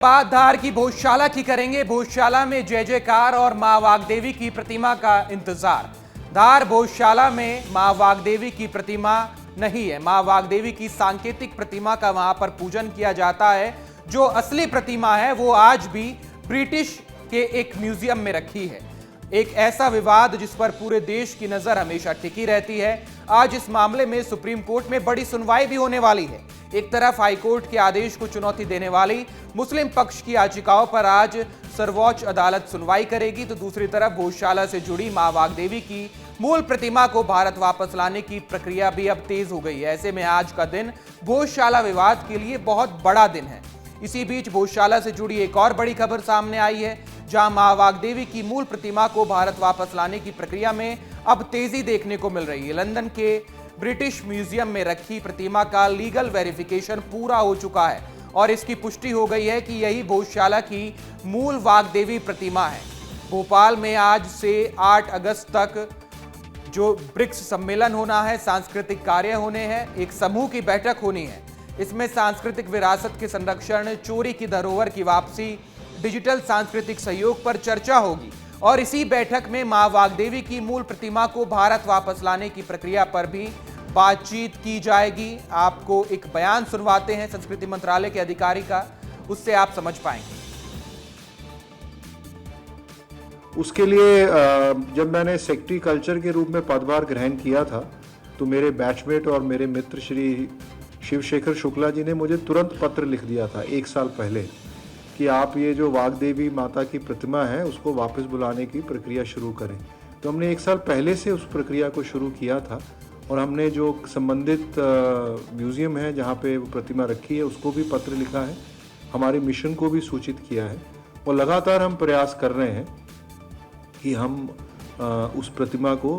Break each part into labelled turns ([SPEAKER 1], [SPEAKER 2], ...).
[SPEAKER 1] बात धार की भोजशाला की करेंगे। भोजशाला में जय जयकार और मां वाग्देवी की प्रतिमा का इंतजार। धार भोजशाला में मां वाग्देवी की प्रतिमा नहीं है, मां वाग्देवी की सांकेतिक प्रतिमा का वहां पर पूजन किया जाता है। जो असली प्रतिमा है वो आज भी ब्रिटिश के एक म्यूजियम में रखी है। एक ऐसा विवाद जिस पर पूरे देश की नजर हमेशा टिकी रहती है। आज इस मामले में सुप्रीम कोर्ट में बड़ी सुनवाई भी होने वाली है। एक तरफ हाईकोर्ट के आदेश को चुनौती देने वाली मुस्लिम पक्ष की याचिकाओं पर आज सर्वोच्च अदालत सुनवाई करेगी, तो दूसरी तरफ भोजशाला से जुड़ी मां वाग्देवी की मूल प्रतिमा को भारत वापस लाने की प्रक्रिया भी अब तेज हो गई है। ऐसे में आज का दिन भोजशाला विवाद के लिए बहुत बड़ा दिन है। इसी बीच भोजशाला से जुड़ी एक और बड़ी खबर सामने आई है, जहां मां वाग्देवी की मूल प्रतिमा को भारत वापस लाने की प्रक्रिया में अब तेजी देखने को मिल रही है। लंदन के ब्रिटिश म्यूजियम में रखी प्रतिमा का लीगल वेरिफिकेशन पूरा हो चुका है और इसकी पुष्टि हो गई है कि यही भोजशाला की मूल वाग्देवी प्रतिमा है। भोपाल में आज से 8 अगस्त तक जो ब्रिक्स सम्मेलन होना है, सांस्कृतिक कार्य होने हैं, एक समूह की बैठक होनी है। इसमें सांस्कृतिक विरासत के संरक्षण, चोरी की धरोहर की वापसी, डिजिटल सांस्कृतिक सहयोग पर चर्चा होगी और इसी बैठक में मां वाग्देवी की मूल प्रतिमा को भारत वापस लाने की प्रक्रिया पर भी बातचीत की जाएगी। आपको एक बयान सुनवाते हैं संस्कृति मंत्रालय के अधिकारी का, उससे आप समझ पाएंगे।
[SPEAKER 2] उसके लिए जब मैंने सेक्रेटरी कल्चर के रूप में पदभार ग्रहण किया था, तो मेरे बैचमेट और मेरे मित्र श्री शिवशेखर शुक्ला जी ने मुझे तुरंत पत्र लिख दिया था 1 साल पहले कि आप ये जो वाग्देवी माता की प्रतिमा है उसको वापस बुलाने की प्रक्रिया शुरू करें। तो हमने 1 साल पहले से उस प्रक्रिया को शुरू किया था और हमने जो संबंधित म्यूज़ियम है जहाँ पे वो प्रतिमा रखी है उसको भी पत्र लिखा है, हमारे मिशन को भी सूचित किया है और लगातार हम प्रयास कर रहे हैं कि हम उस प्रतिमा को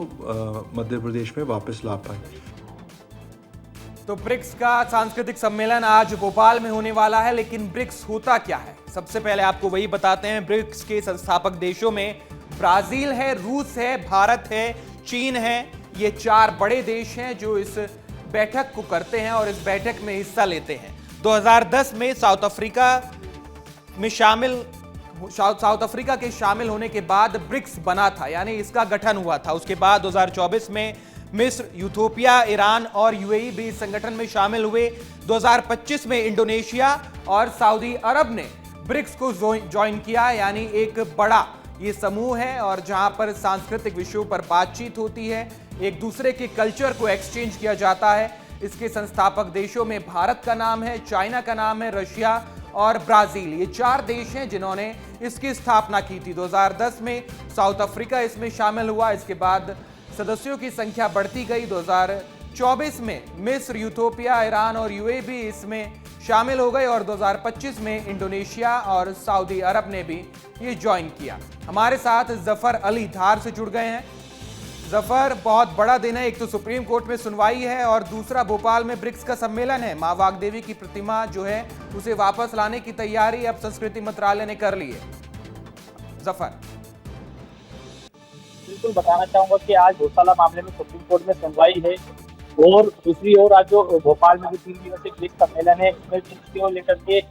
[SPEAKER 2] मध्य प्रदेश में वापस ला पाएँ।
[SPEAKER 1] तो ब्रिक्स का सांस्कृतिक सम्मेलन आज भोपाल में होने वाला है, लेकिन ब्रिक्स होता क्या है, सबसे पहले आपको वही बताते हैं। ब्रिक्स के संस्थापक देशों में ब्राजील है, रूस है, भारत है, चीन है। ये 4 बड़े देश हैं जो इस बैठक को करते हैं और इस बैठक में हिस्सा लेते हैं। 2010 में साउथ अफ्रीका के शामिल होने के बाद ब्रिक्स बना था, यानी इसका गठन हुआ था। उसके बाद 2024 में मिस्र, यूथोपिया, ईरान और यूएई भी इस संगठन में शामिल हुए। 2025 में इंडोनेशिया और सऊदी अरब ने ब्रिक्स को ज्वाइन किया, यानी एक बड़ा ये समूह है और जहां पर सांस्कृतिक विषयों पर बातचीत होती है, एक दूसरे के कल्चर को एक्सचेंज किया जाता है। इसके संस्थापक देशों में भारत का नाम है, चाइना का नाम है, रशिया और ब्राजील। ये 4 देश हैं जिन्होंने इसकी स्थापना की थी। 2010 में साउथ अफ्रीका इसमें शामिल हुआ, इसके बाद सदस्यों की संख्या बढ़ती गई। 2024 में मिस्र, यूथोपिया, ईरान और यूएई भी इसमें शामिल हो गए और 2025 में इंडोनेशिया और सऊदी अरब ने भी ये ज्वाइन किया। हमारे साथ जफर अली धार से जुड़ गए हैं। जफर, बहुत बड़ा दिन है, एक तो सुप्रीम कोर्ट में सुनवाई है और दूसरा भोपाल में ब्रिक्स का सम्मेलन है। मां वाग्देवी की प्रतिमा जो है उसे वापस लाने की तैयारी अब संस्कृति मंत्रालय ने कर ली है। जफर,
[SPEAKER 3] बिल्कुल बताना चाहूंगा कि आज भोजशाला मामले में सुप्रीम कोर्ट में सुनवाई है और दूसरी ओर आज जो भोपाल में भी 3 दिवसीय ब्रिक्स सम्मेलन है, इसमें ब्रिक्स को लेकर के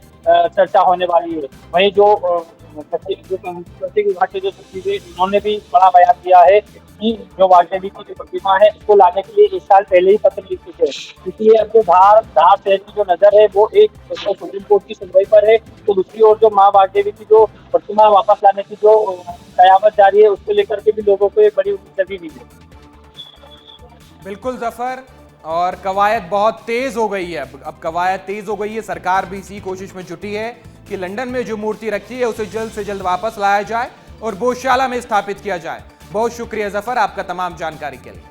[SPEAKER 3] चर्चा होने वाली है। वहीं जो सांस्कृतिक विभाग के जो सचिव है उन्होंने भी बड़ा बयान दिया है कि जो वाग्देवी की जो प्रतिमा है उसको लाने के लिए 1 साल पहले ही पत्र लिख चुके हैं। इसलिए अब जो धार शहर की जो नजर है वो एक सुप्रीम कोर्ट की सुनवाई पर है, तो दूसरी ओर जो मां वाग्देवी की जो प्रतिमा वापस लाने की जो कयामत जारी है उसको लेकर के भी लोगों को एक बड़ी उम्मीद लगी हुई है।
[SPEAKER 1] बिल्कुल जफर, और कवायद बहुत तेज हो गई है। अब कवायद तेज हो गई है, सरकार भी इसी कोशिश में जुटी है कि लंदन में जो मूर्ति रखी है उसे जल्द से जल्द वापस लाया जाए और भोजशाला में स्थापित किया जाए। बहुत शुक्रिया जफर आपका तमाम जानकारी के लिए।